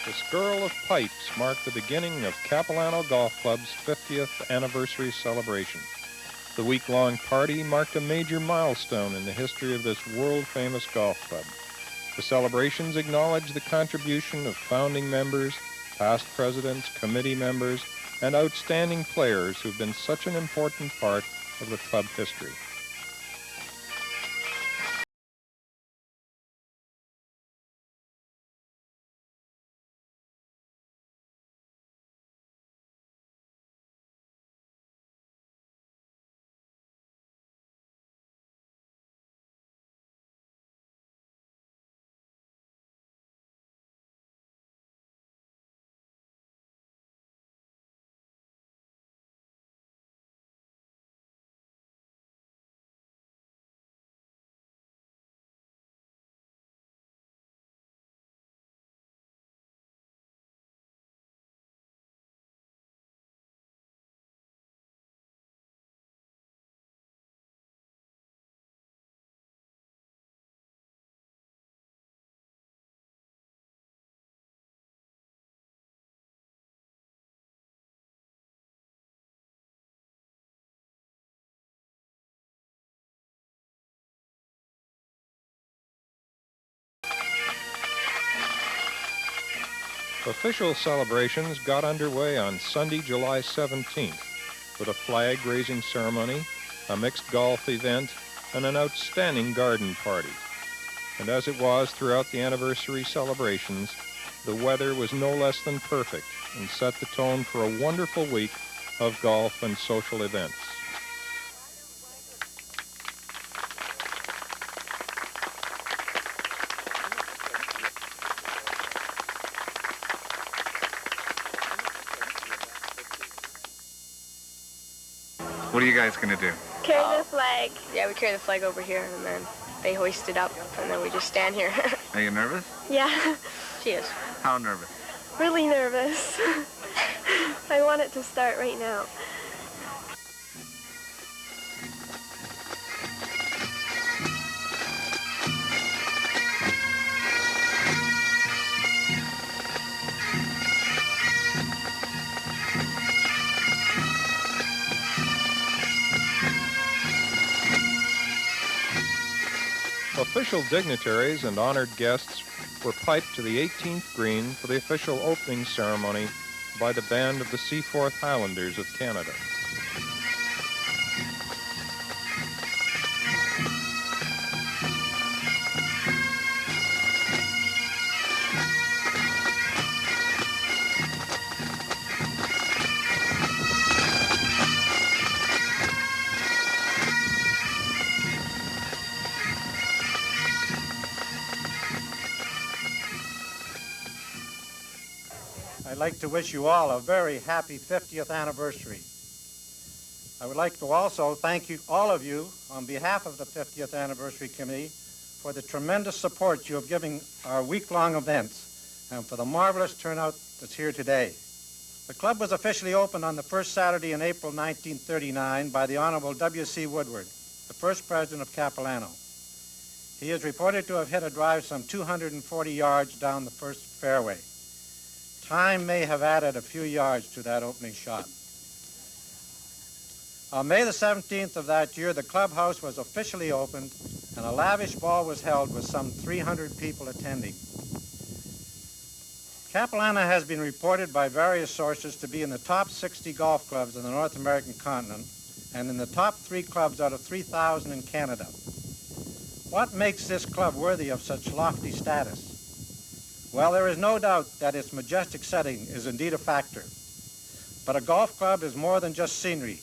The skirl of pipes marked the beginning of Capilano Golf Club's 50th anniversary celebration. The week-long party marked a major milestone in the history of this world-famous golf club. The celebrations acknowledge the contribution of founding members, past presidents, committee members, and outstanding players who've been such an important part of the club history. Official celebrations got underway on Sunday, July 17th, with a flag-raising ceremony, a mixed golf event, and an outstanding garden party. And as it was throughout the anniversary celebrations, the weather was no less than perfect and set the tone for a wonderful week of golf and social events. What are you guys going to do? Carry the flag. Yeah, we carry the flag over here, and then they hoist it up, and then we just stand here. Are you nervous? Yeah. She is. How nervous? Really nervous. I want it to start right now. Official dignitaries and honored guests were piped to the 18th green for the official opening ceremony by the band of the Seaforth Highlanders of Canada. I'd like to wish you all a very happy 50th anniversary. I would like to also thank you, all of you, on behalf of the 50th Anniversary Committee, for the tremendous support you have given our week-long events and for the marvelous turnout that's here today. The club was officially opened on the first Saturday in April 1939 by the Honorable W.C. Woodward, the first president of Capilano. He is reported to have hit a drive some 240 yards down the first fairway. Time may have added a few yards to that opening shot. On May the 17th of that year, the clubhouse was officially opened and a lavish ball was held with some 300 people attending. Capilano has been reported by various sources to be in the top 60 golf clubs in the North American continent and in the top 3 clubs out of 3,000 in Canada. What makes this club worthy of such lofty status? Well, there is no doubt that its majestic setting is indeed a factor. But a golf club is more than just scenery.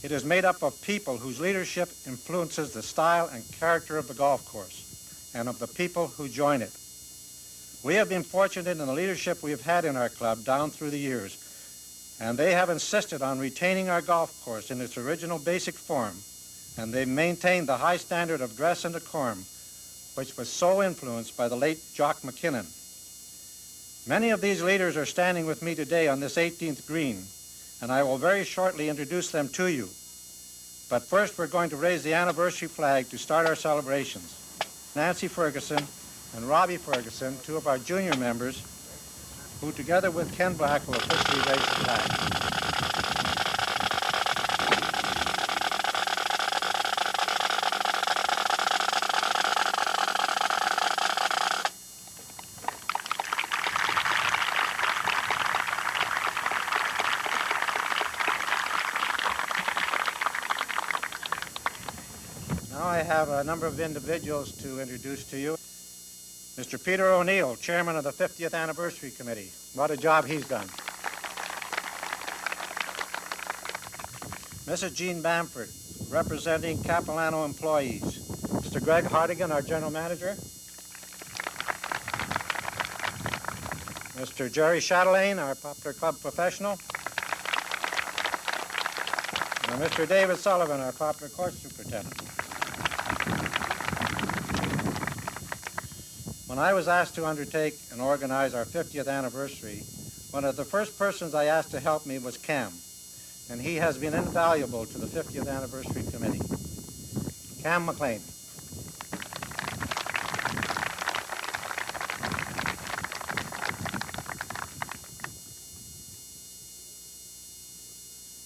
It is made up of people whose leadership influences the style and character of the golf course and of the people who join it. We have been fortunate in the leadership we have had in our club down through the years, and they have insisted on retaining our golf course in its original basic form, and they maintained the high standard of dress and decorum, which was so influenced by the late Jock McKinnon. Many of these leaders are standing with me today on this 18th green, and I will very shortly introduce them to you. But first, we're going to raise the anniversary flag to start our celebrations. Nancy Ferguson and Robbie Ferguson, 2 of our junior members, who together with Ken Black will officially raise the flag. Now I have a number of individuals to introduce to you. Mr. Peter O'Neill, chairman of the 50th Anniversary Committee. What a job he's done. Mrs. Jean Bamford, representing Capilano employees. Mr. Greg Hartigan, our general manager. Mr. Jerry Chatelaine, our Poplar Club professional. And Mr. David Sullivan, our Poplar Court superintendent. When I was asked to undertake and organize our 50th anniversary, one of the first persons I asked to help me was Cam, and he has been invaluable to the 50th Anniversary Committee. Cam McLean.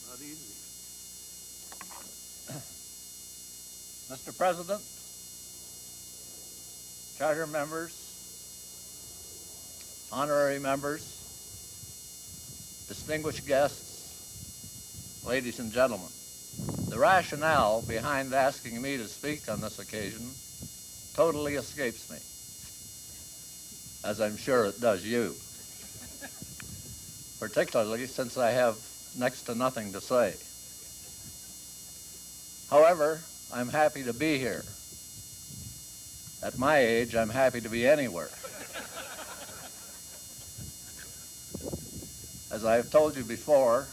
Not easy. Mr. President, charter members, honorary members, distinguished guests, ladies and gentlemen. The rationale behind asking me to speak on this occasion totally escapes me, as I'm sure it does you, particularly since I have next to nothing to say. However, I'm happy to be here. At my age, I'm happy to be anywhere. As I've told you before,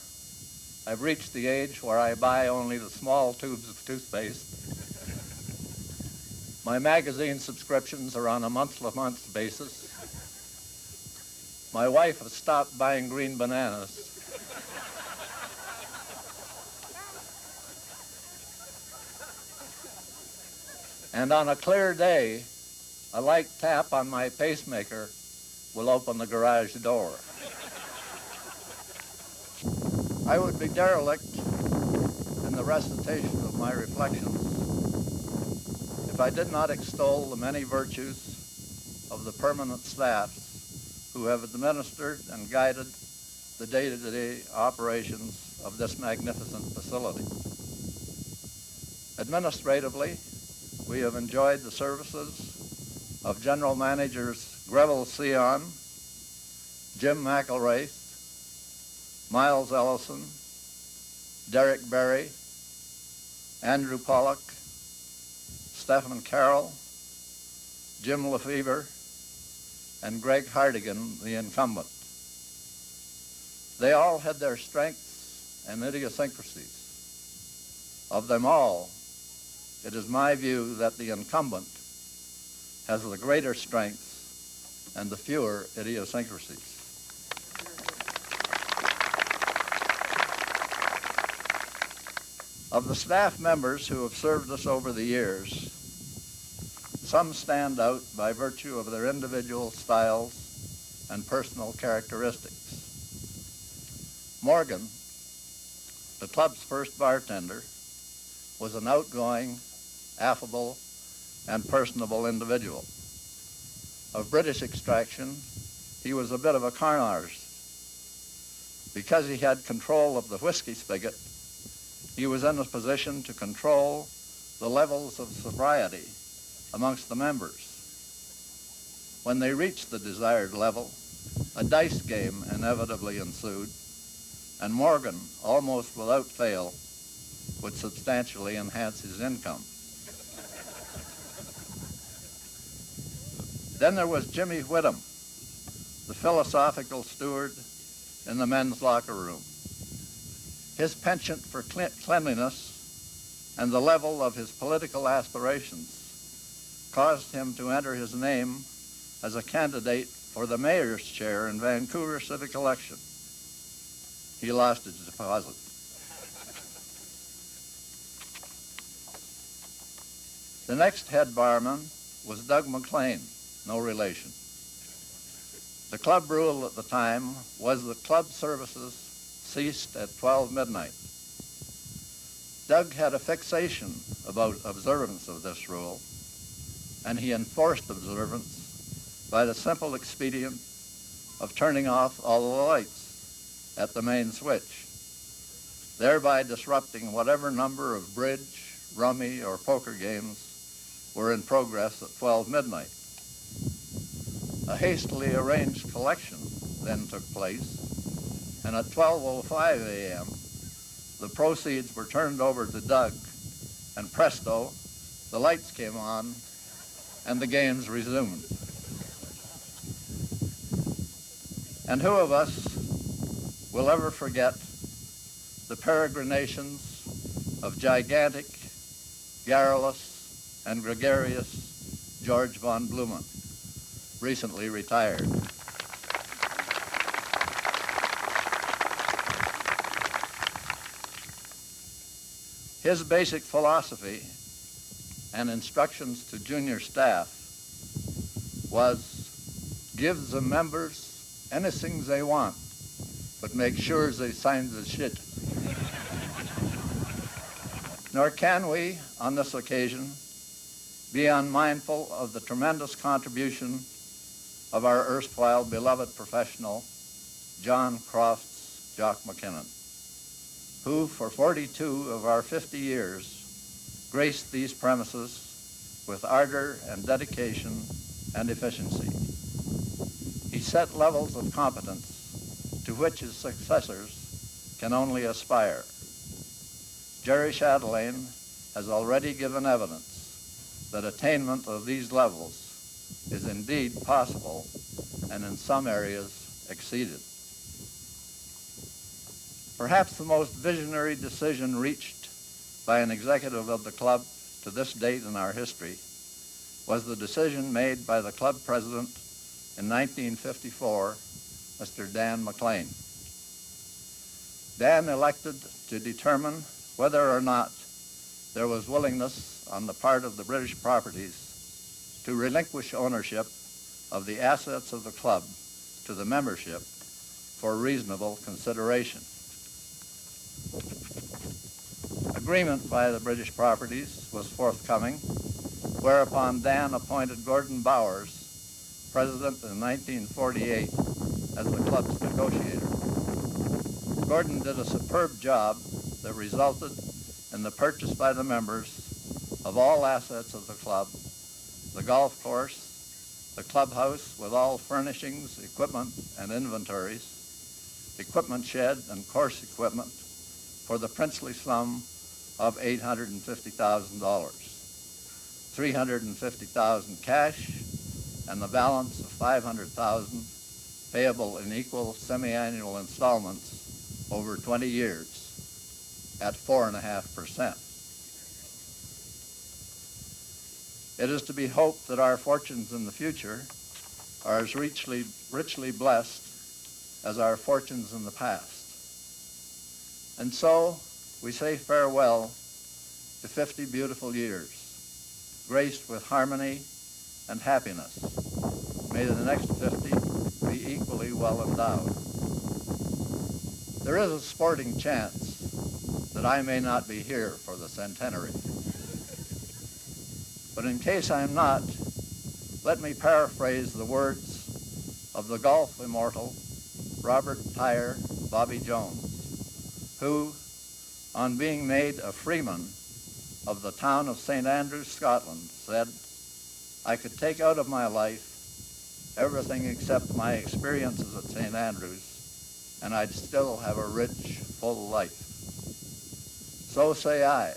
I've reached the age where I buy only the small tubes of toothpaste. My magazine subscriptions are on a month-to-month basis. My wife has stopped buying green bananas. And on a clear day, a light tap on my pacemaker will open the garage door. I would be derelict in the recitation of my reflections if I did not extol the many virtues of the permanent staffs who have administered and guided the day-to-day operations of this magnificent facility. Administratively, we have enjoyed the services of General Managers Greville Sion, Jim McElwraith, Miles Ellison, Derek Berry, Andrew Pollock, Stephen Carroll, Jim Lefevre, and Greg Hartigan, the incumbent. They all had their strengths and idiosyncrasies. Of them all, it is my view that the incumbent has the greater strengths and the fewer idiosyncrasies. Of the staff members who have served us over the years, some stand out by virtue of their individual styles and personal characteristics. Morgan, the club's first bartender, was an outgoing, affable, and personable individual. Of British extraction, he was a bit of a con artist. Because he had control of the whiskey spigot, he was in a position to control the levels of sobriety amongst the members. When they reached the desired level, a dice game inevitably ensued, and Morgan, almost without fail, would substantially enhance his income. Then there was Jimmy Whittam, the philosophical steward in the men's locker room. His penchant for cleanliness and the level of his political aspirations caused him to enter his name as a candidate for the mayor's chair in Vancouver civic election. He lost his deposit. The next head barman was Doug McLean, no relation. The club rule at the time was that club services ceased at 12 midnight. Doug had a fixation about observance of this rule, and he enforced observance by the simple expedient of turning off all the lights at the main switch, thereby disrupting whatever number of bridge, rummy, or poker games were in progress at 12 midnight. A hastily arranged collection then took place, and at 12:05 a.m., the proceeds were turned over to Doug, and presto, the lights came on and the games resumed. And who of us will ever forget the peregrinations of gigantic, garrulous, and gregarious George von Blumen, recently retired. His basic philosophy and instructions to junior staff was, give the members anything they want, but make sure they sign the shit. Nor can we, on this occasion, be unmindful of the tremendous contribution of our erstwhile beloved professional, John Crofts Jock McKinnon, who for 42 of our 50 years graced these premises with ardor and dedication and efficiency. He set levels of competence to which his successors can only aspire. Jerry Chatelaine has already given evidence that attainment of these levels is indeed possible and in some areas exceeded. Perhaps the most visionary decision reached by an executive of the club to this date in our history was the decision made by the club president in 1954, Mr. Dan McLean. Dan elected to determine whether or not there was willingness on the part of the British properties to relinquish ownership of the assets of the club to the membership for reasonable consideration. Agreement by the British properties was forthcoming, whereupon Dan appointed Gordon Bowers, president in 1948, as the club's negotiator. Gordon did a superb job that resulted in the purchase by the members of all assets of the club, the golf course, the clubhouse with all furnishings, equipment, and inventories, equipment shed and course equipment for the princely sum of $850,000, $350,000 cash, and the balance of $500,000 payable in equal semi-annual installments over 20 years at 4.5%. It is to be hoped that our fortunes in the future are as richly blessed as our fortunes in the past. And so we say farewell to 50 beautiful years, graced with harmony and happiness. May the next 50 be equally well endowed. There is a sporting chance that I may not be here for the centenary. But in case I'm not, let me paraphrase the words of the golf immortal Robert Tyre Bobby Jones, who, on being made a freeman of the town of St. Andrews, Scotland, said, "I could take out of my life everything except my experiences at St. Andrews, and I'd still have a rich, full life." So say I,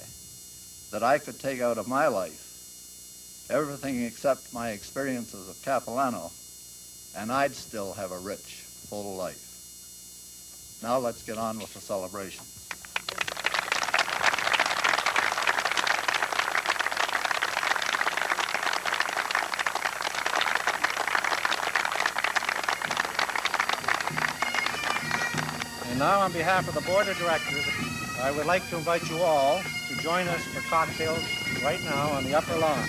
that I could take out of my life everything except my experiences of Capilano, and I'd still have a rich, full life. Now let's get on with the celebrations. And now, on behalf of the Board of Directors, I would like to invite you all to join us for cocktails right now on the upper lawn.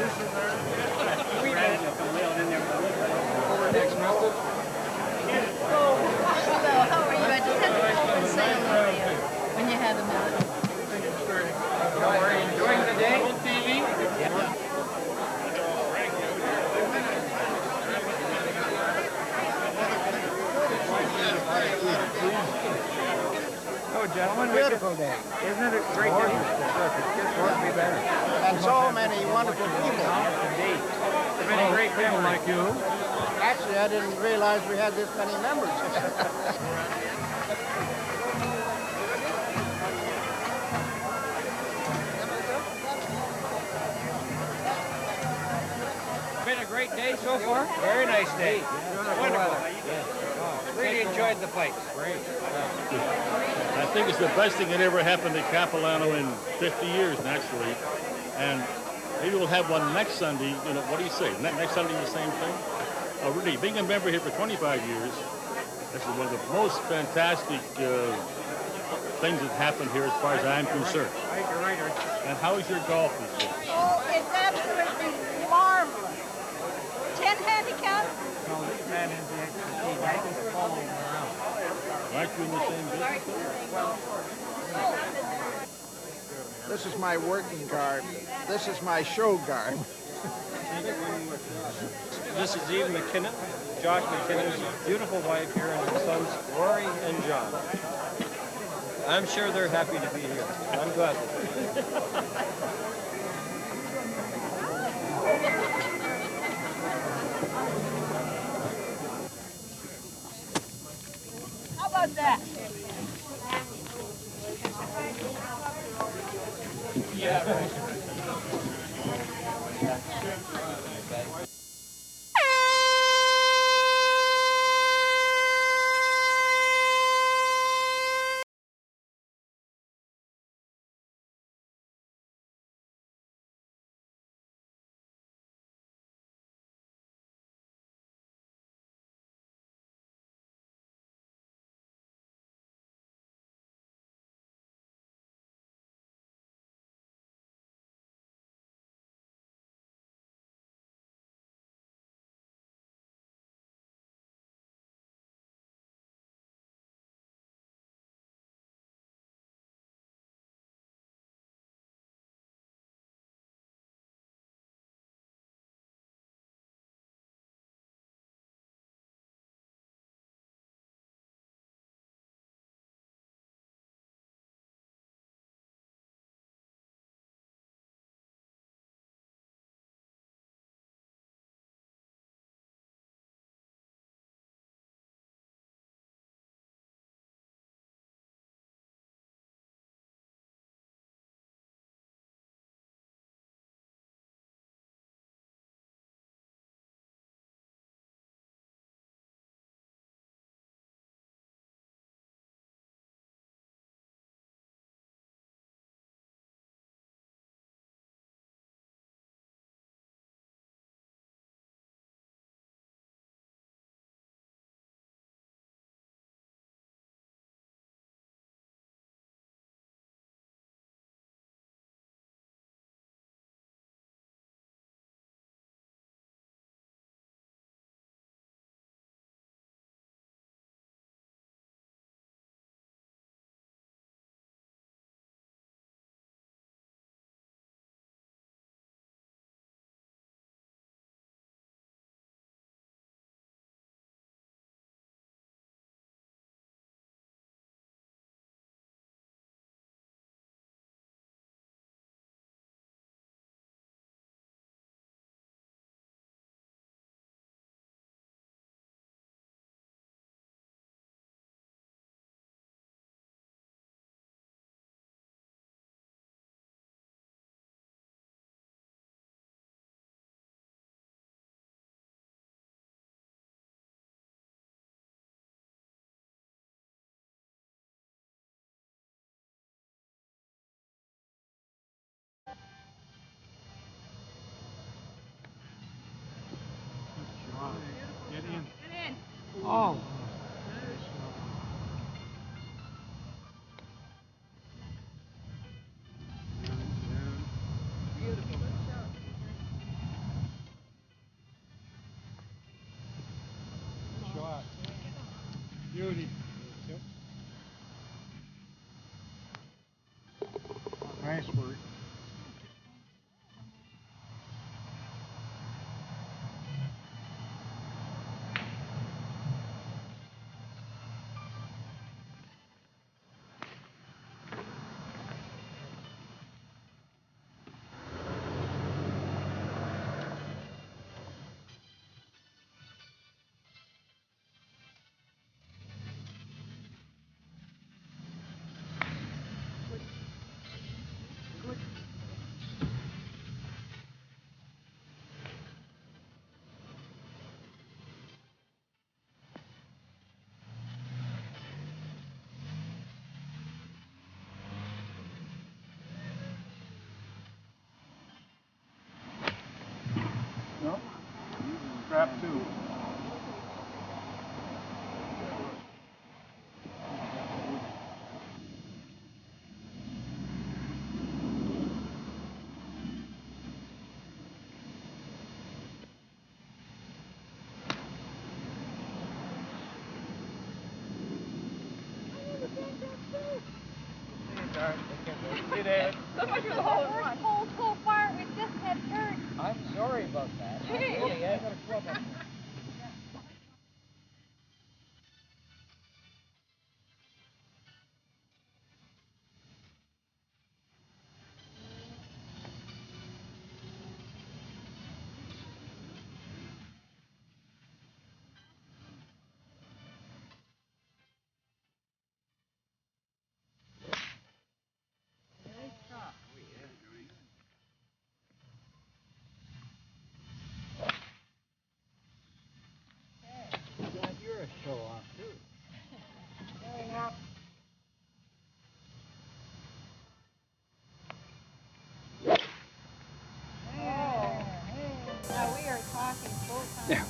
How are you? I just had to call and say hello to you when you had a minute. Are you enjoying the day? TV? Oh, gentlemen, Beautiful day. Isn't it a great day? Just won't be better. And so many wonderful people. Indeed. So many great people like you. Actually, I didn't realize we had this many members. Been a great day so far? Very nice day. Wonderful. Really enjoyed the place. Great. I think it's the best thing that ever happened to Capilano in 50 years, naturally. And maybe we'll have one next Sunday. You know, what do you say? Next Sunday, the same thing? Really, being a member here for 25 years, this is one of the most fantastic things that happened here as far as I'm concerned. And how is your golf this year? Oh, it's absolutely marvelous. 10 handicap? No, this man has the expertise. I just follow him around. Aren't you in the same business? This is my working garb. This is my show garb. This is Eve McKinnon, Josh McKinnon's beautiful wife here, and her sons Rory and John. I'm sure they're happy to be here. I'm glad. How about that? Yeah, right. Get in. Oh. Good evening. Nice work. No? Strap two. Hey, David. Look at the first pole so far, we just had dirt. I'm sorry about that. Really, I got a club up there. You're a show off too. Now we are talking full time. Yeah.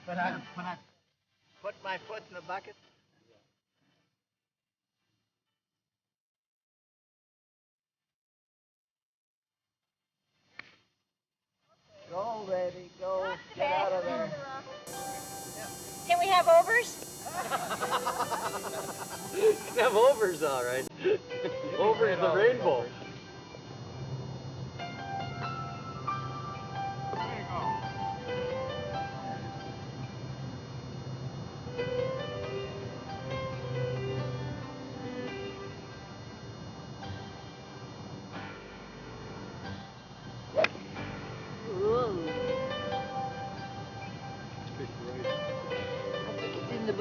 When I put my foot in the bucket. Go, ready, go. Get out of there. Can we have overs? You can have overs, all right. Overs the rainbow.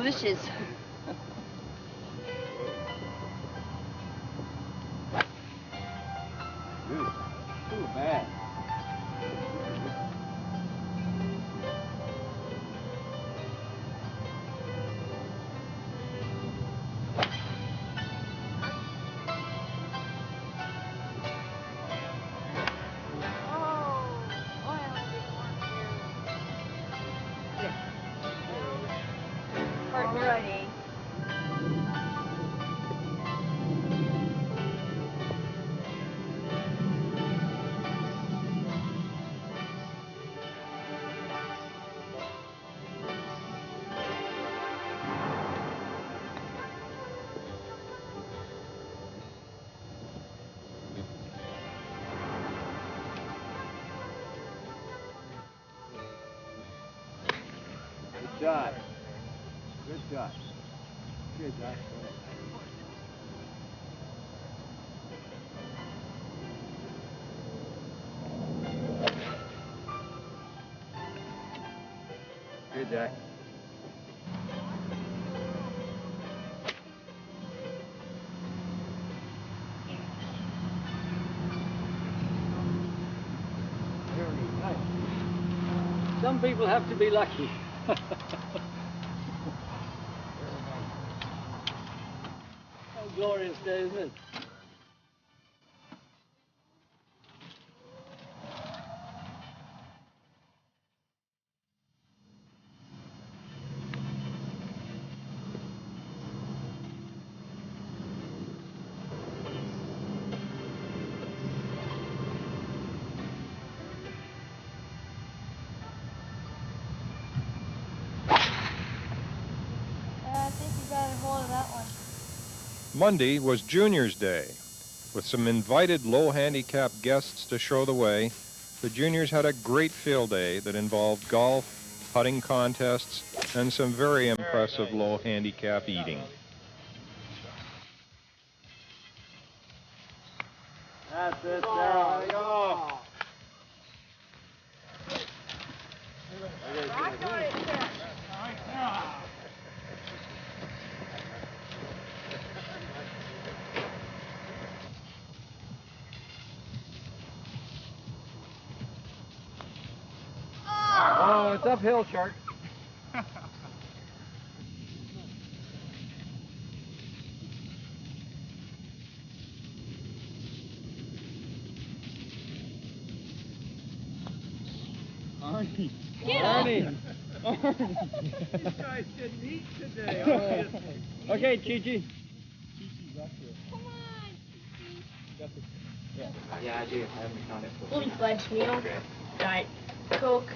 delicious. Too bad. Alrighty. Good shot. Good shot. Good shot. Good, Jack. Very nice. Some people have to be lucky. Oh, glorious day, isn't it? I think you got a hold of that one. Monday was Junior's Day. With some invited low-handicap guests to show the way, the juniors had a great field day that involved golf, putting contests, and some very impressive low-handicap eating. That's it, Sarah. There you go. Oh, it's uphill, Shark. Arnie. Arnie. These guys didn't eat today, obviously. Okay, Chi-Chi. Come on, Yeah, I do. I haven't counted. Fully fledged meal, Diet Coke,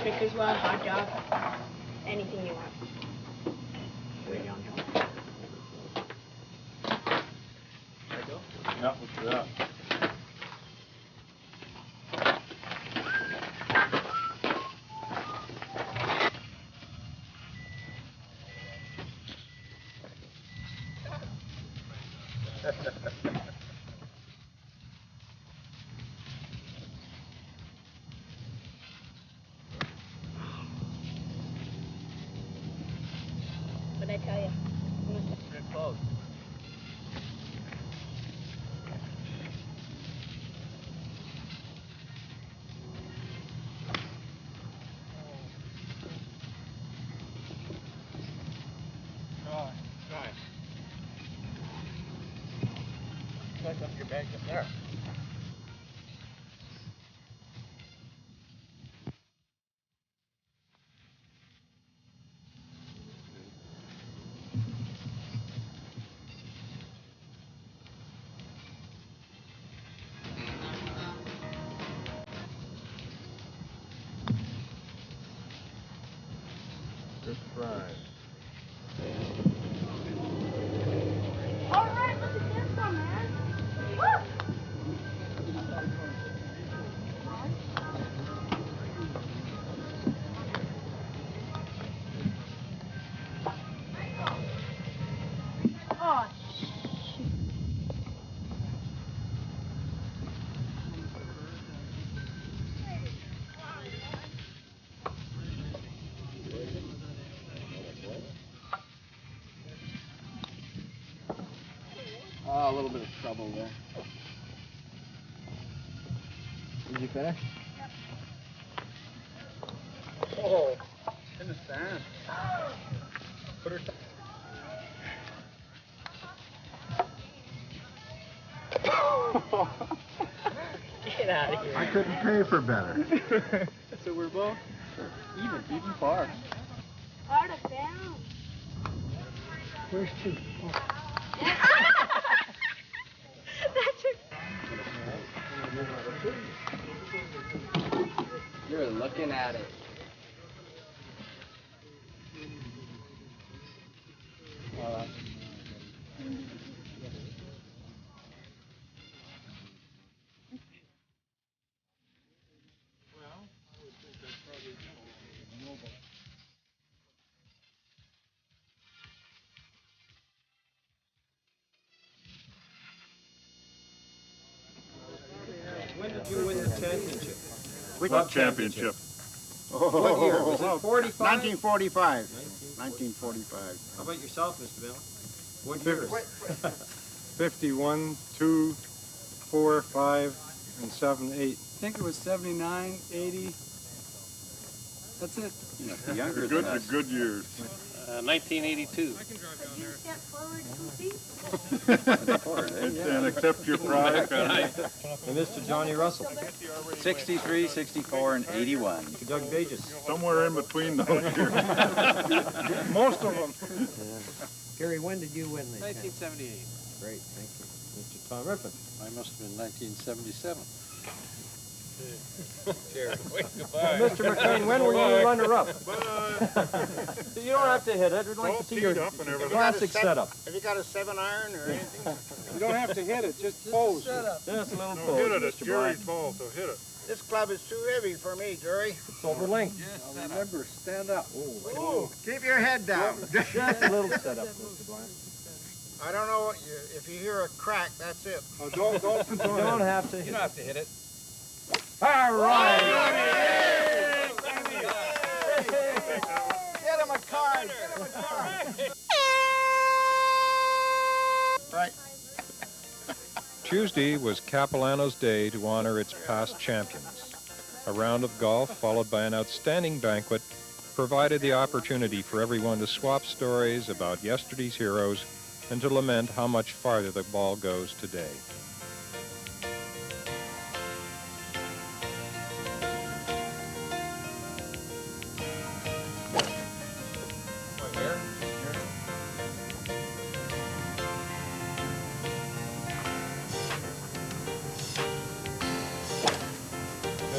Snickers bar, hot dog, anything you want. Yeah, what's that? What'd I tell you? Good close. little bit of trouble there. Did you finish? Oh, in the stand. Put her. Get out of here. I couldn't pay for better. So we're both even par. Out of bounds. Where's two? Oh. You're looking at it. When did you win the championship? What championship? What year? Was it 45? 1945. 1945. How about yourself, Mr. Bell? What years? 51, 2, 4, 5, and 7, 8. I think it was 79, 80. That's it. Younger good years. 1982. Could you step forward 2 feet? And accept your prize. And Mr. Johnny Russell. 63, 64, and 81. Doug Bages. Somewhere in between those years. Most of them. Gary, when did you win the 1978. Great, thank you. Mr. Tom Rippon. I must have been 1977. Mr. McKay, when were you runner-up? You don't have to hit it. We'd like to see your classic setup. Have you got a 7-iron or anything? You don't have to hit it, just pose. Just a little No, pose, hit it. It's Mr. Bryant. Jerry's ball, so hit it. This club is too heavy for me, Jerry. It's over length. Remember, stand up. Ooh, keep your head down. Just a little setup, Mr. Bryant. I don't know what if you hear a crack, that's it. Oh, don't You don't have to. You don't have to hit it. All right. Get him a card. Get him a card. Right. Tuesday was Capilano's day to honor its past champions. A round of golf, followed by an outstanding banquet, provided the opportunity for everyone to swap stories about yesterday's heroes and to lament how much farther the ball goes today.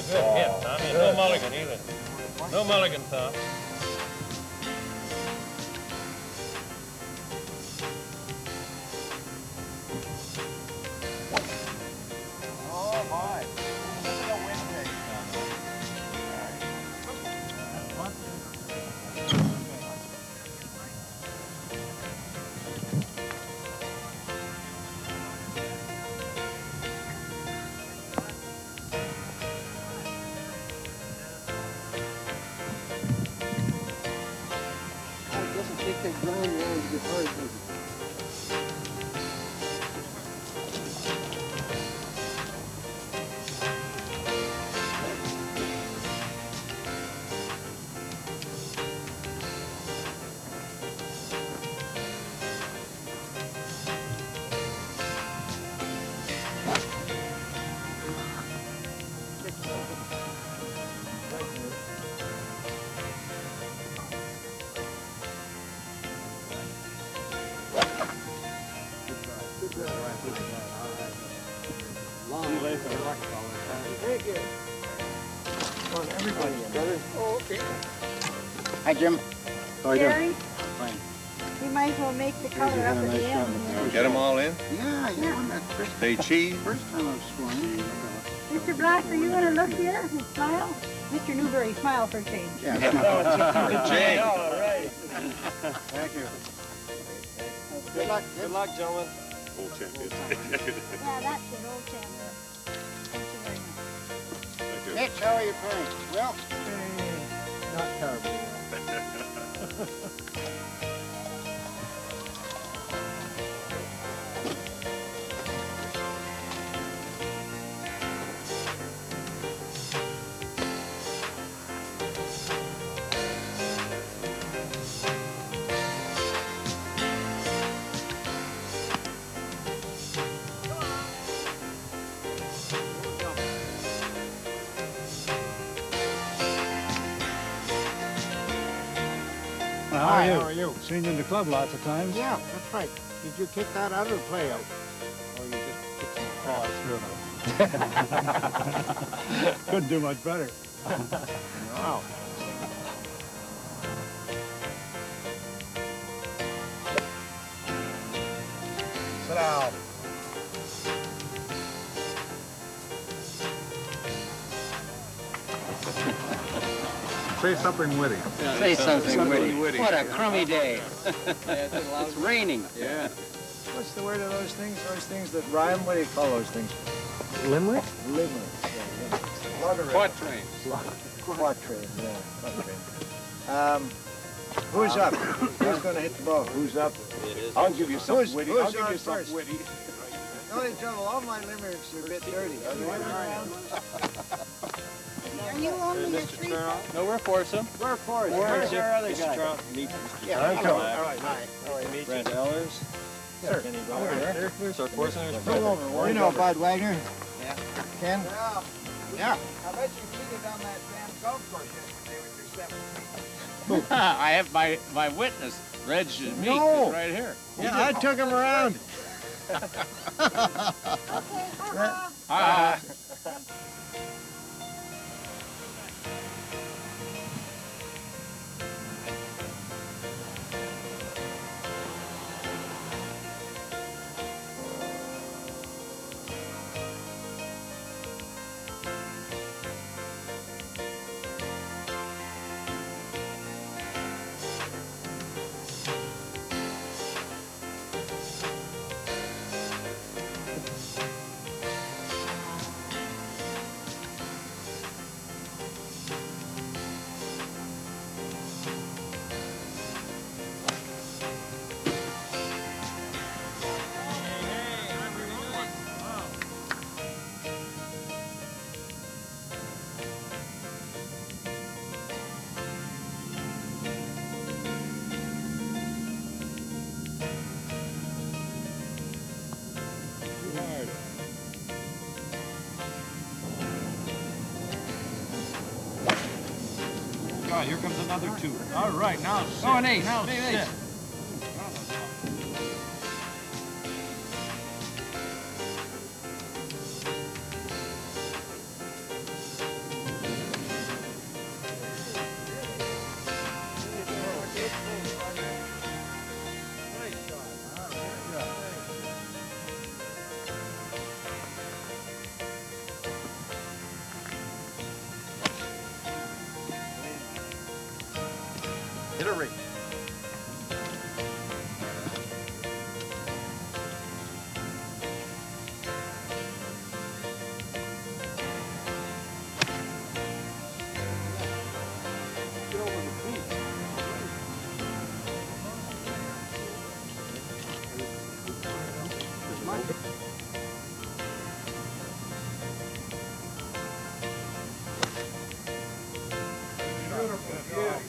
Good hit, Tommy. No mulligan either. No mulligan, Tom. Oh, boy. Look at the wind take. It doesn't take that ground long to get hard, does it? Thank you. Come on, everybody in, brother. Oh, okay. Hi, Jim. How you Gary, doing? Fine. you might as well make the color up at the end. Get them all in? Yeah, you won that first, They cheese? first time I've sworn. Mr. Black, are you going to look here and smile? Mr. Newberry, smile for a change. Yeah. Jay. All right. Thank you. Good luck. Good luck, gentlemen. Old champions. Yeah, that's it, old champion. Thank you very much. Mitch, how are you playing? Well, Not terribly. Hi, how are you? Seen you in the club lots of times. Yeah, that's right. Did you kick that out or play out? Or you just kicked some Oh, I threw it out. Couldn't do much better. Wow. Sit down. Say something witty. Say something witty. What a crummy day. It's raining. Yeah. What's the word of those things? Those things that rhyme? What do you call those things? Limerick? Limerick. Quatrain. Quatrain, yeah. Quatrain. Who's up? Who's going to hit the ball? Who's up? I'll give you something witty. Who's I'll give on you something first? witty. The only trouble, all my limericks are a bit dirty. Are they around? Are you only a three? No, we're foursome. We're fourth. Where's our other Mr. guy? Trump, meet Yeah, Mr. hello. Black. All right, hi. How are you? Brad Ellers. Sir. Kenny Bauer. There's our Forstner's Move over. You know Bud Wagner? Yeah. Ken? Yeah. I bet you cheated on that damn golf course yesterday with your 17. I have my witness, Reg and me, No. right here. Yeah, I took him around. Ah. God, here comes another two. All right, now sit. Oh, an ace. Now sit. Hit a ring.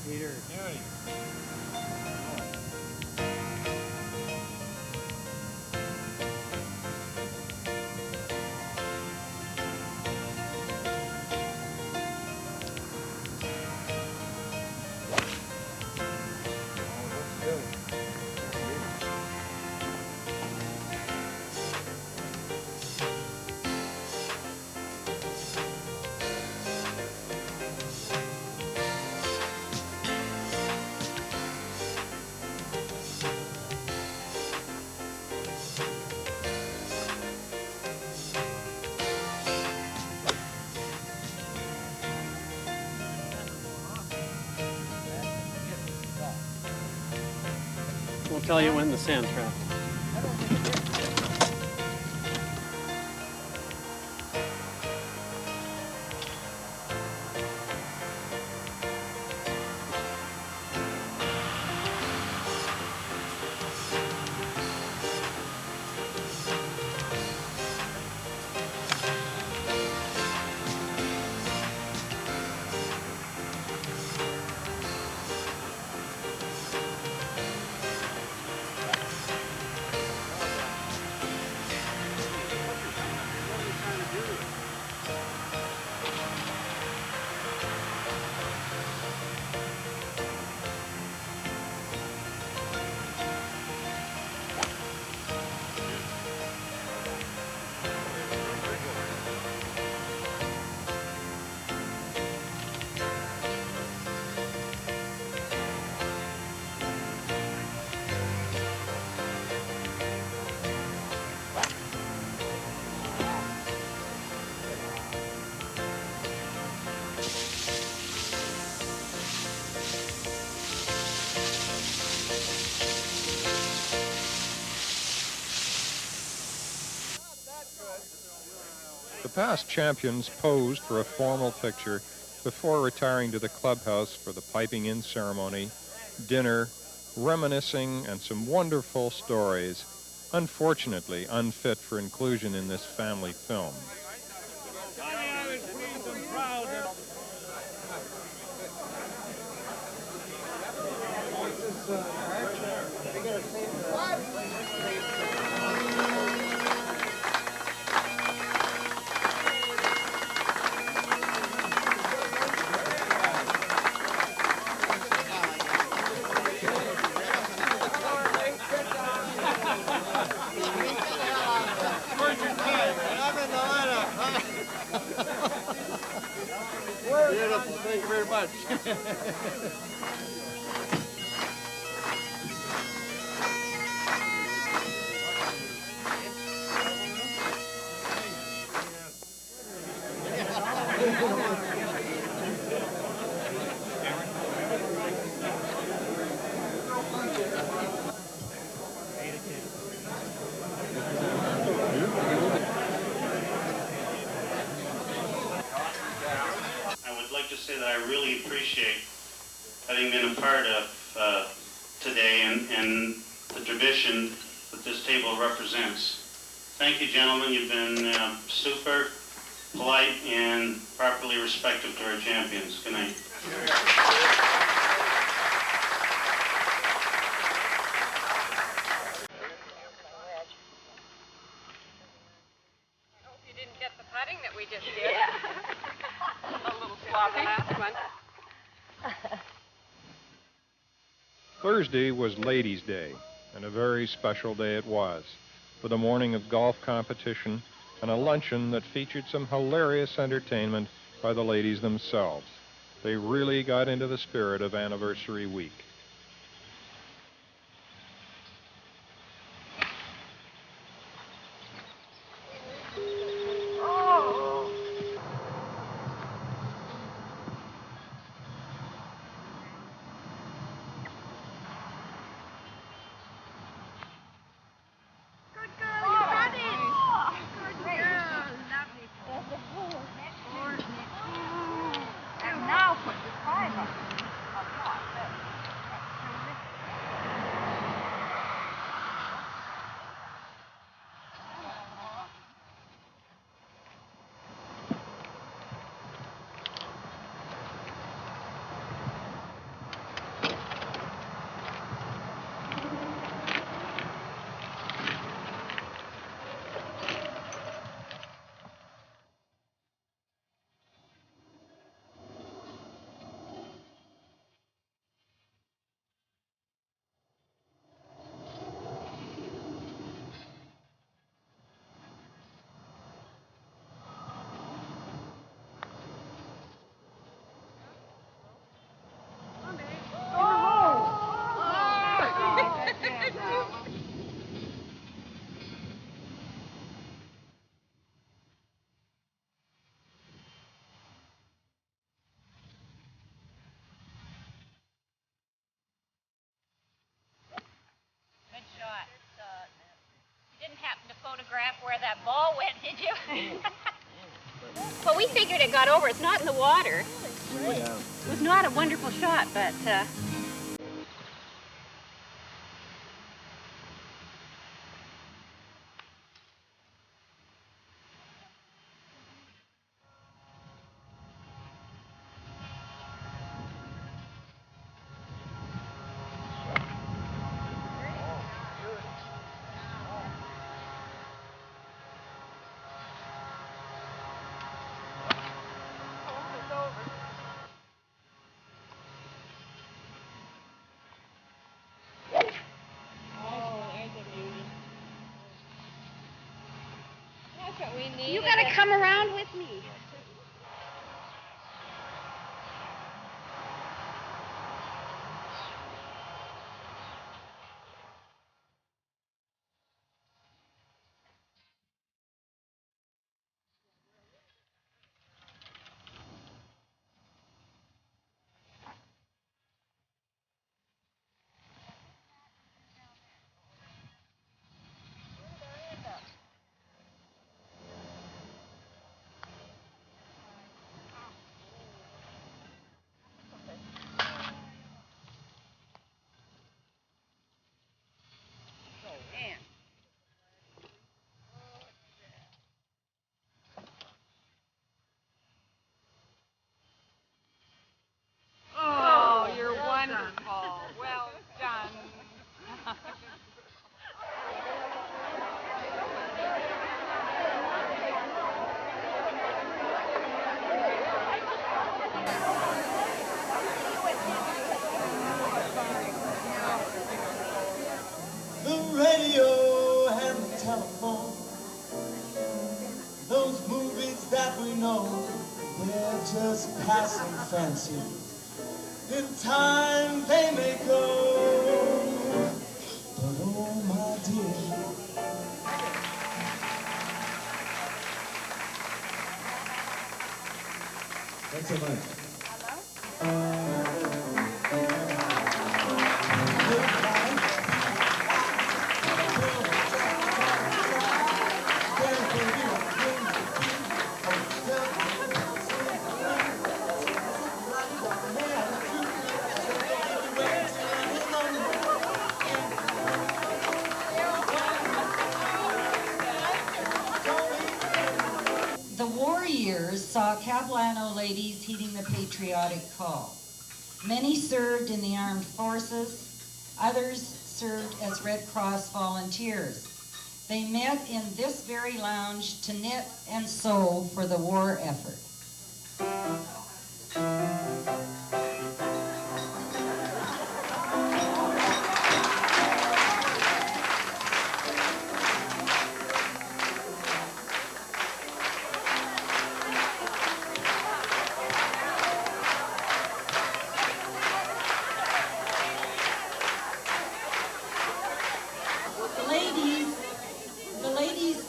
Peter. We'll tell you when the sand trap. Past champions posed for a formal picture before retiring to the clubhouse for the piping-in ceremony, dinner, reminiscing, and some wonderful stories, unfortunately unfit for inclusion in this family film. Beautiful. Thank you very much. Say that I really appreciate having been a part of today and the tradition that this table represents. Thank you, gentlemen. You've been super polite and properly respectful to our champions. Good night. I hope you didn't get the putting that we just did. Yeah. A little sloppy last one. Thursday was Ladies' Day, and a very special day it was, with a morning of golf competition and a luncheon that featured some hilarious entertainment by the ladies themselves. They really got into the spirit of anniversary week. Photograph where that ball went, did you? Well, we figured it got over. It's not in the water. Yeah. It was not a wonderful shot, but you got to come around with me. know they're just passing fancy. In time they may go, but oh my dear. Thanks so much. The war years saw Capilano ladies heeding the patriotic call. Many served in the armed forces, others served as Red Cross volunteers. They met in this very lounge to knit and sew for the war effort. The ladies'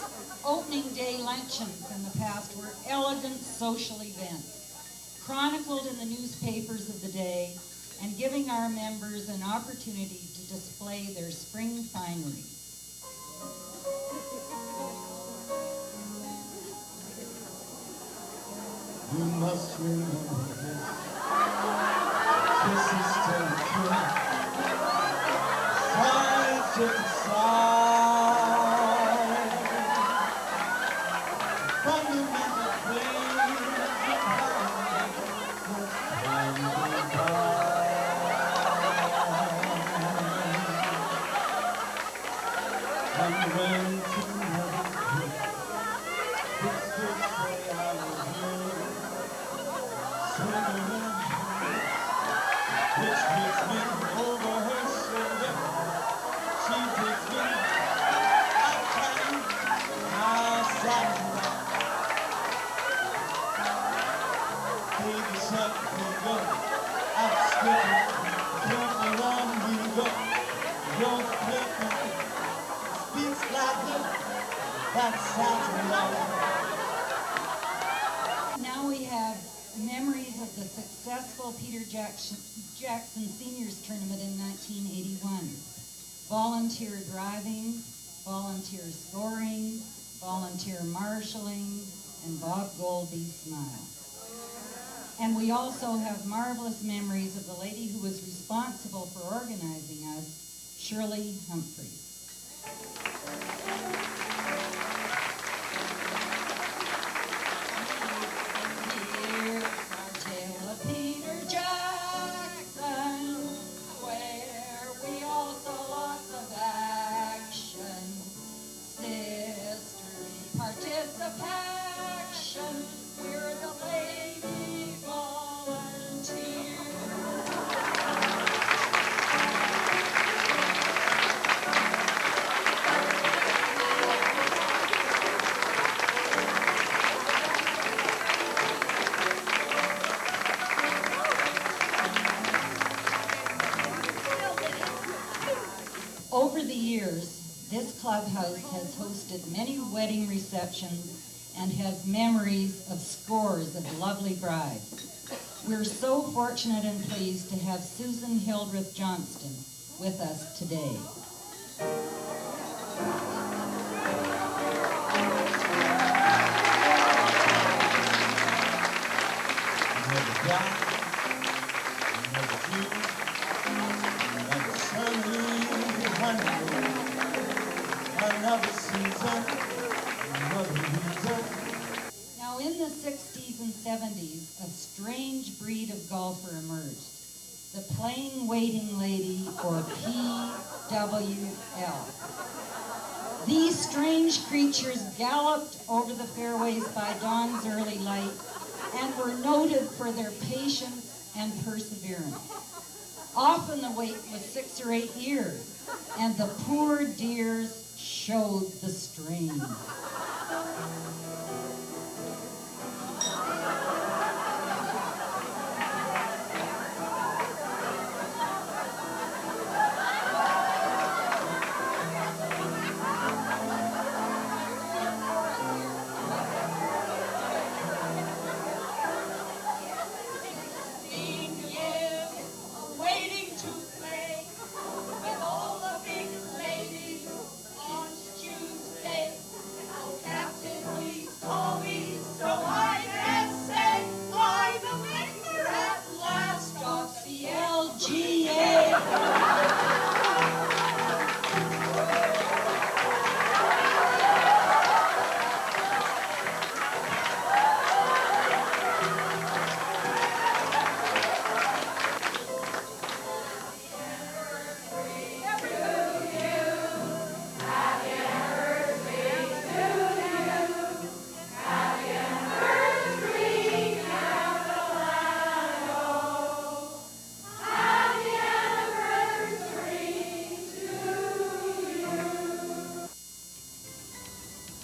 opening day luncheons in the past were elegant social events, chronicled in the newspapers of the day, and giving our members an opportunity to display their spring finery. You must remember this. Kisses still kill. Side to side. From the middle things of life, just come by. And when tomorrow whispers say I love you, which takes me over her shoulder. She takes me uptown, outside. Baby shark, we go, outstripping, careful on we go. Your flipping speaks like it, that sounds wrong. Now we have memories of the successful Peter Jackson Seniors Tournament in 1981. Volunteer driving, volunteer scoring, volunteer marshalling, and Bob Goldby's smile. And we also have marvelous memories of the lady who was responsible for organizing us, Shirley Humphreys. Peter Jackson, where we all saw lots of action, sisterly participation, we're the lady volunteers. Over the years, this clubhouse has hosted many wedding receptions and has memories of scores of lovely brides. We're so fortunate and pleased to have Susan Hildreth Johnston with us today. Now in the 60s and 70s, a strange breed of golfer emerged, the plain waiting lady, or PWL. These strange creatures galloped over the fairways by dawn's early light and were noted for their patience and perseverance. Often the wait was 6 or 8 years, and the poor dears showed the strain.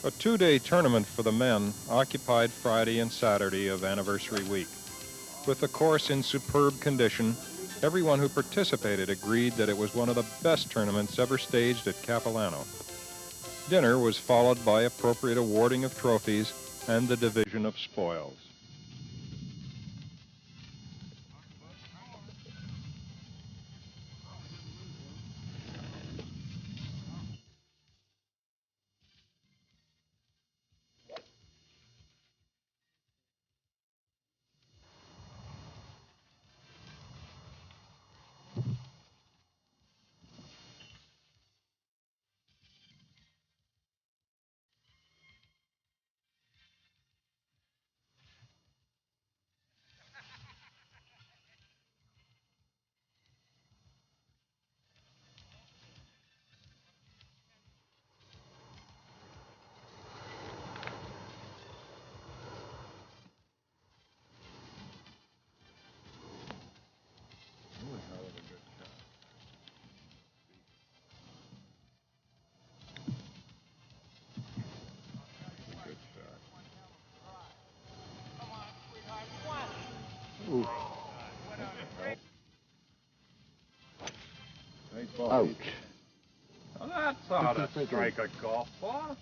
A two-day tournament for the men occupied Friday and Saturday of anniversary week. With the course in superb condition, everyone who participated agreed that it was one of the best tournaments ever staged at Capilano. Dinner was followed by appropriate awarding of trophies and the division of spoils. Ouch. Well, that's how to strike a golf ball.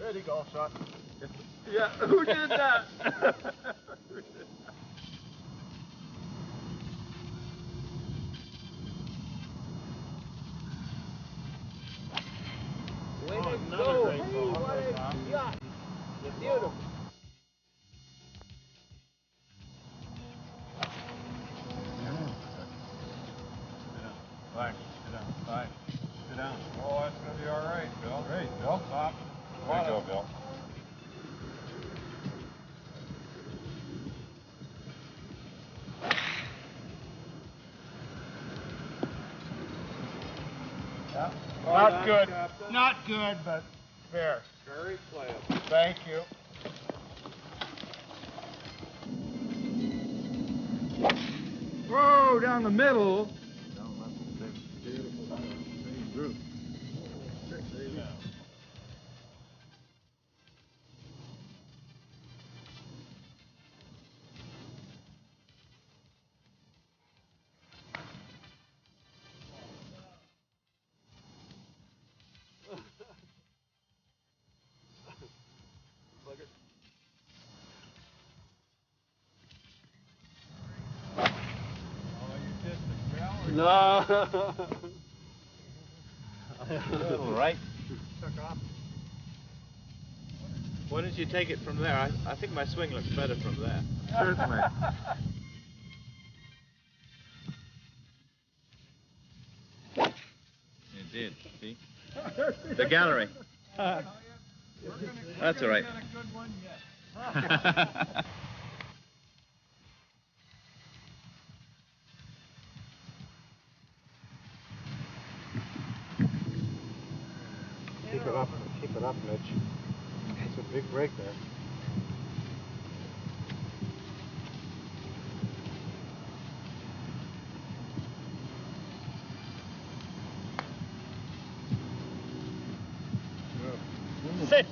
Ready, golf shot. Yeah, who did that? Way to go. Hey, what a shot. Beautiful. Fine. Sit down. Fine. Sit down. Oh, that's going to be all right, Bill. Great, Bill. Stop. There you go, Bill. Yeah. Not good. Captain. Not good, but fair. Very playable. Thank you. Whoa, down the middle. Beautiful. Same group. Yeah. No. Little right. Took off. Why don't you take it from there? I think my swing looks better from there. Certainly. You did, see? The gallery. That's all right. Keep it up, Mitch. It's a big break there. Sit.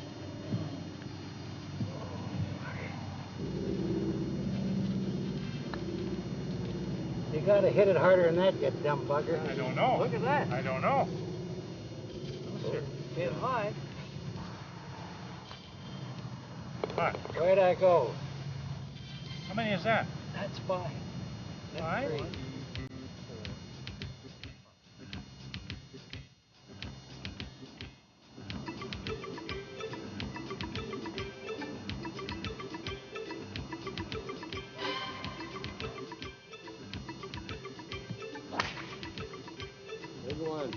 You gotta hit it harder than that, you dumb bugger. I don't know. Look at that. I don't know. Hit high. What? Where'd I go? How many is that? That's 5. That's 5? 3. Big one.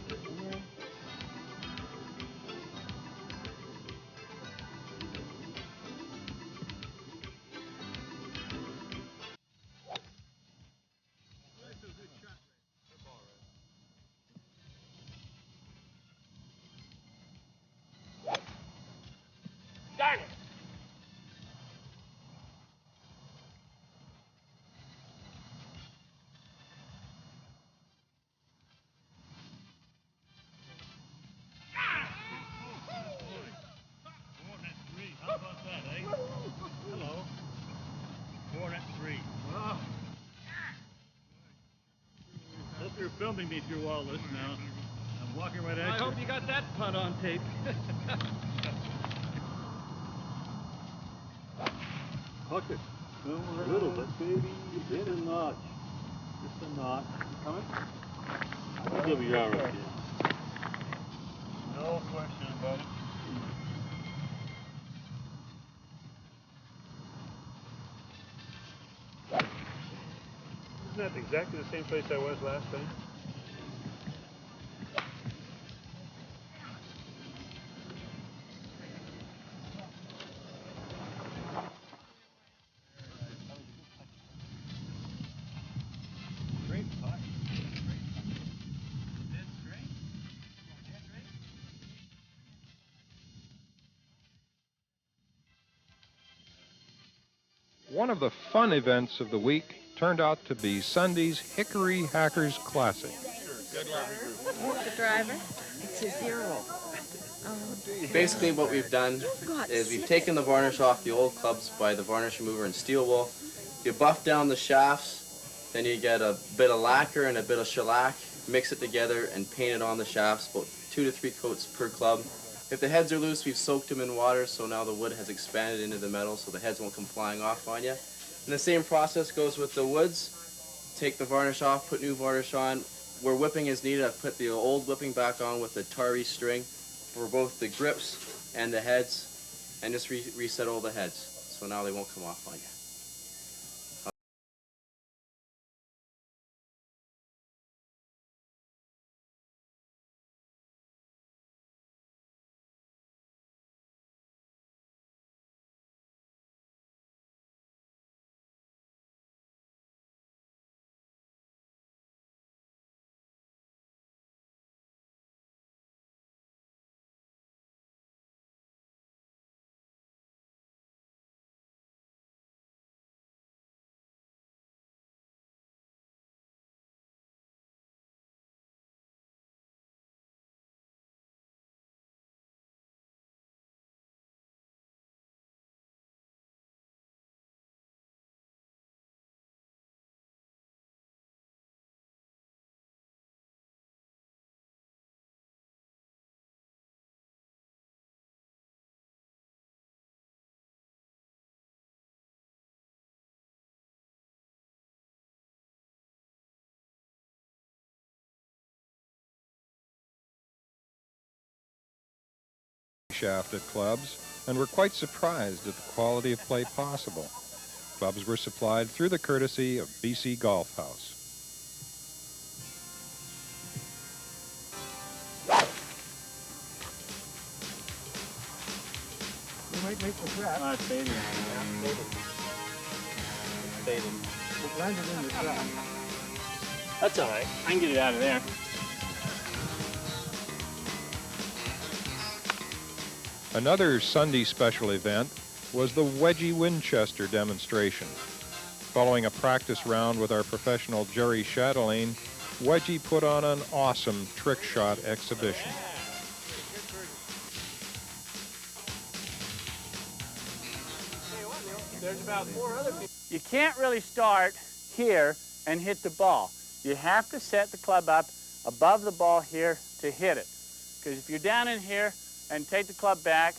filming me through all this now. I'm walking right at you. I hope you got that punt on tape. Hook it. A little bit, baby. Hit a notch. Just a notch. Coming? I'll give you your right. No question about it. Isn't that exactly the same place I was last time? One of the fun events of the week turned out to be Sunday's Hickory Hackers Classic. The driver, it's a 0. Basically what we've done is we've taken the varnish off the old clubs by the varnish remover and steel wool. You buff down the shafts, then you get a bit of lacquer and a bit of shellac, mix it together and paint it on the shafts, about 2 to 3 coats per club. If the heads are loose, we've soaked them in water, so now the wood has expanded into the metal, so the heads won't come flying off on you. And the same process goes with the woods. Take the varnish off, put new varnish on. Where whipping is needed, I've put the old whipping back on with the tarry string for both the grips and the heads, and just reset all the heads, so now they won't come off on you. Shafted clubs and were quite surprised at the quality of play possible. Clubs were supplied through the courtesy of BC Golf House. You might make the trap. It's fading. It's fading. It landed in the trap. That's all right. I can get it out of there. Another Sunday special event was the Wedgie Winchester demonstration. Following a practice round with our professional Jerry Chatelaine, Wedgie put on an awesome trick shot exhibition. There's about 4 other people. You can't really start here and hit the ball. You have to set the club up above the ball here to hit it. Because if you're down in here and take the club back,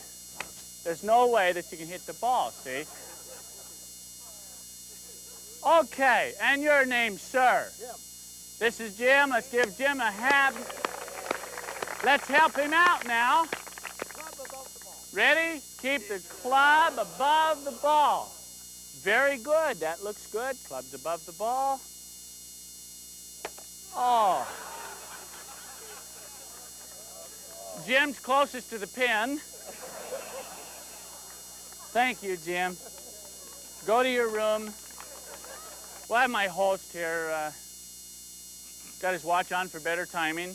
there's no way that you can hit the ball, see? Okay, and your name, sir? Jim. This is Jim. Let's give Jim a hand. Let's help him out now. Club above the ball. Ready? Keep the club above the ball. Very good. That looks good. Club's above the ball. Oh. Jim's closest to the pin. Thank you, Jim. Go to your room. We'll have my host here. Got his watch on for better timing.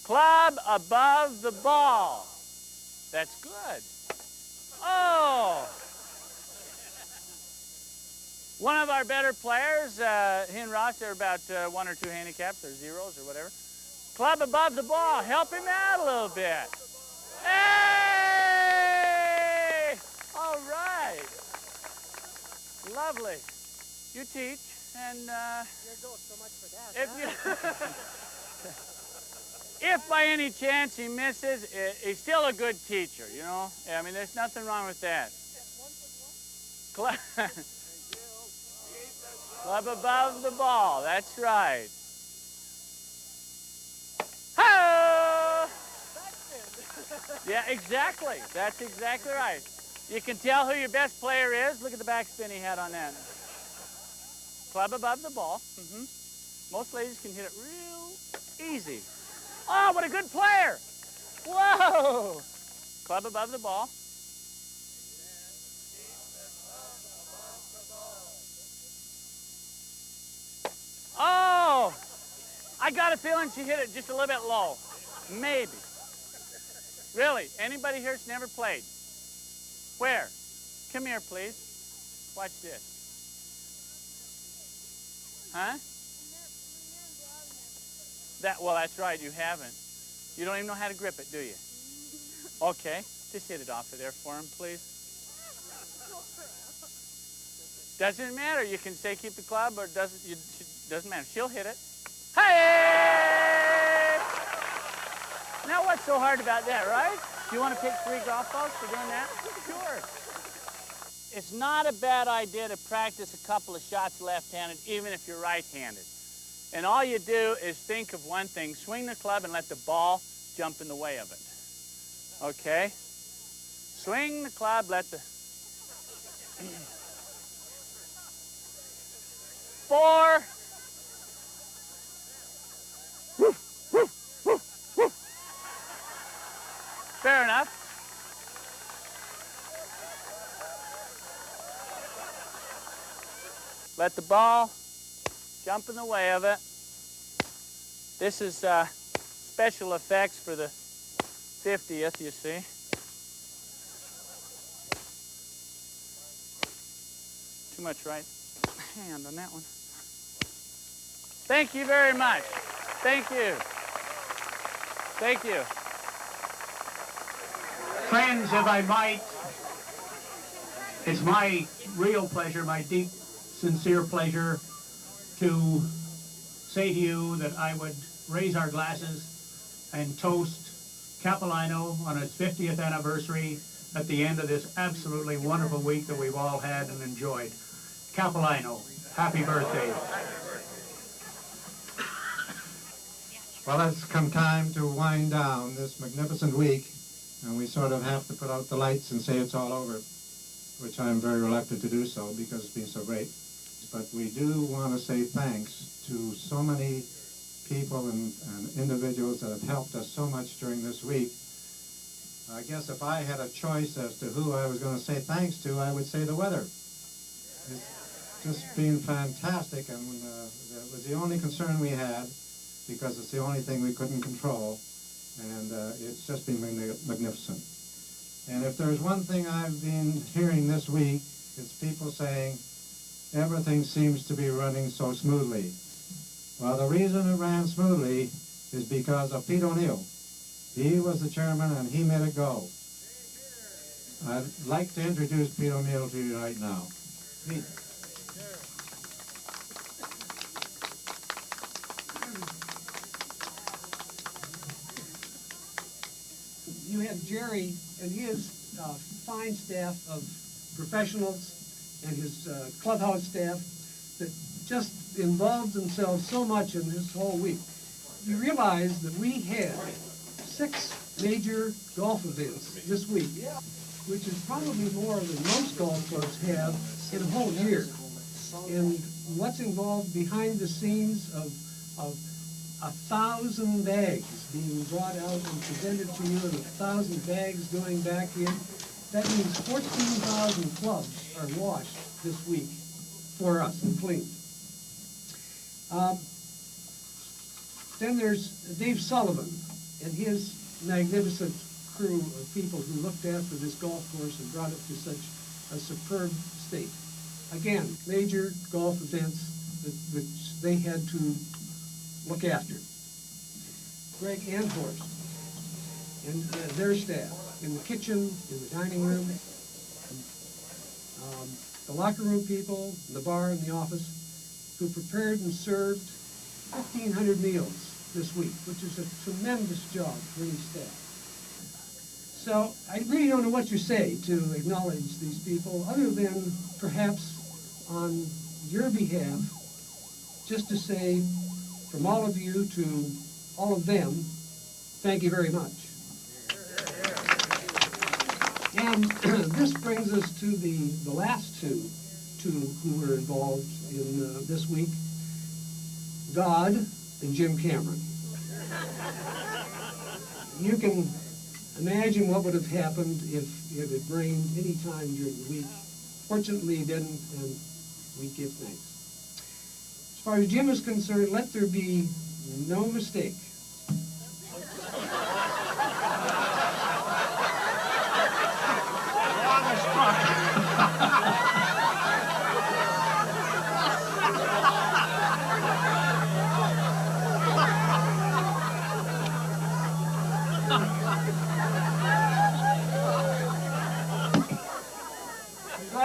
Club above the ball. That's good. Oh! One of our better players, he and Ross, they're about 1 or 2 handicaps or zeros or whatever. Club above the ball. Help him out a little bit. Hey! All right. Lovely. You teach. And Here goes so much for that. If by any chance he misses, he's still a good teacher, you know? I mean, there's nothing wrong with that. Club above the ball, that's right. Hi! Yeah, exactly. That's exactly right. You can tell who your best player is. Look at the backspin he had on that. Club above the ball. Most ladies can hit it real easy. Oh, what a good player! Whoa! Club above the ball. Oh! I got a feeling she hit it just a little bit low. Maybe. Really? Anybody here's never played? Where? Come here, please. Watch this. Huh? Well, that's right, you haven't. You don't even know how to grip it, do you? Okay, just hit it off of there for him, please. Doesn't matter. You can say keep the club, or doesn't matter. She'll hit it. Hey! Now, what's so hard about that, right? Do you want to pick 3 golf balls for doing that? Sure. It's not a bad idea to practice a couple of shots left-handed, even if you're right-handed. And all you do is think of one thing. Swing the club and let the ball jump in the way of it. Okay? Swing the club, let the... 4. Fair enough. Let the ball jump in the way of it. This is special effects for the 50th, you see. Too much right hand on that one. Thank you very much. Thank you. Thank you. Friends, if I might, it's my real pleasure, my deep, sincere pleasure to say to you that I would raise our glasses and toast Capilano on its 50th anniversary at the end of this absolutely wonderful week that we've all had and enjoyed. Capilano, happy birthday. Well, it's come time to wind down this magnificent week, and we sort of have to put out the lights and say it's all over, which I'm very reluctant to do so because it's been so great. But we do want to say thanks to so many people and individuals that have helped us so much during this week. I guess if I had a choice as to who I was going to say thanks to, I would say the weather. It's just been fantastic, and that was the only concern we had because it's the only thing we couldn't control, and it's just been magnificent. And if there's one thing I've been hearing this week, it's people saying, everything seems to be running so smoothly. Well, the reason it ran smoothly is because of Pete O'Neill. He was the chairman and he made it go. I'd like to introduce Pete O'Neill to you right now. Pete. You have Jerry and his fine staff of professionals and his clubhouse staff that just involved themselves so much in this whole week. You realize that we had 6 major golf events this week, which is probably more than most golf clubs have in a whole year. And what's involved behind the scenes of 1,000 bags being brought out and presented to you, and 1,000 bags going back in, that means 14,000 clubs are washed this week for us and cleaned. Then there's Dave Sullivan and his magnificent crew of people who looked after this golf course and brought it to such a superb state. Again, major golf events which they had to look after. Greg Anhorst and their staff in the kitchen, in the dining room, the locker room people, the bar, and the office. who prepared and served 1,500 meals this week, which is a tremendous job for any staff. So I really don't know what you say to acknowledge these people, other than perhaps on your behalf, just to say from all of you to all of them, thank you very much. And this brings us to the last two who were involved in this week, God and Jim Cameron. You can imagine what would have happened if it had rained any time during the week. Fortunately, it didn't, and we give thanks. As far as Jim is concerned, let there be no mistake.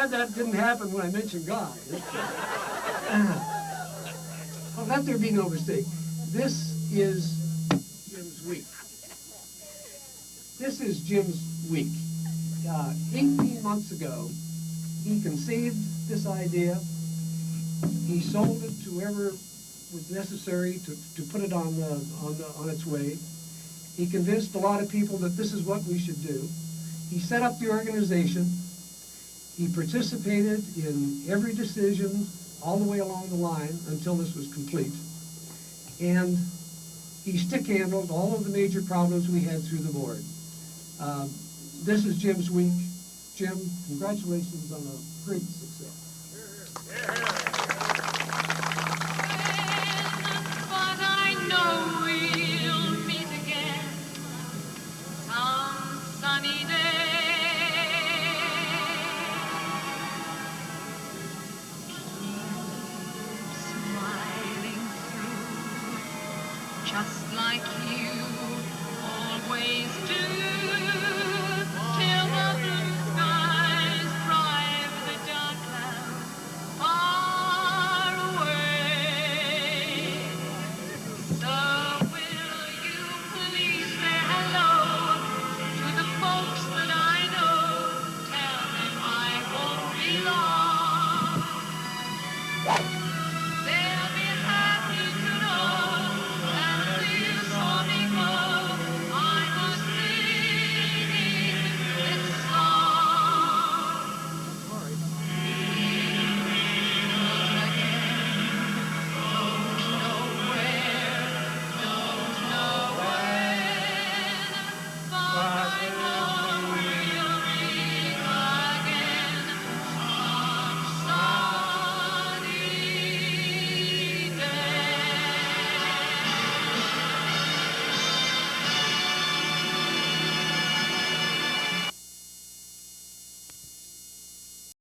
That didn't happen when I mentioned God. Well, let there be no mistake. This is Jim's week. This is Jim's week. 18 months ago, he conceived this idea. He sold it to whoever was necessary to put it on its way. He convinced a lot of people that this is what we should do. He set up the organization. He participated in every decision all the way along the line until this was complete. And he stick-handled all of the major problems we had through the board. This is Jim's week. Jim, congratulations on a great success. But I know we'll meet again some sunny day. Keep smiling through, just like you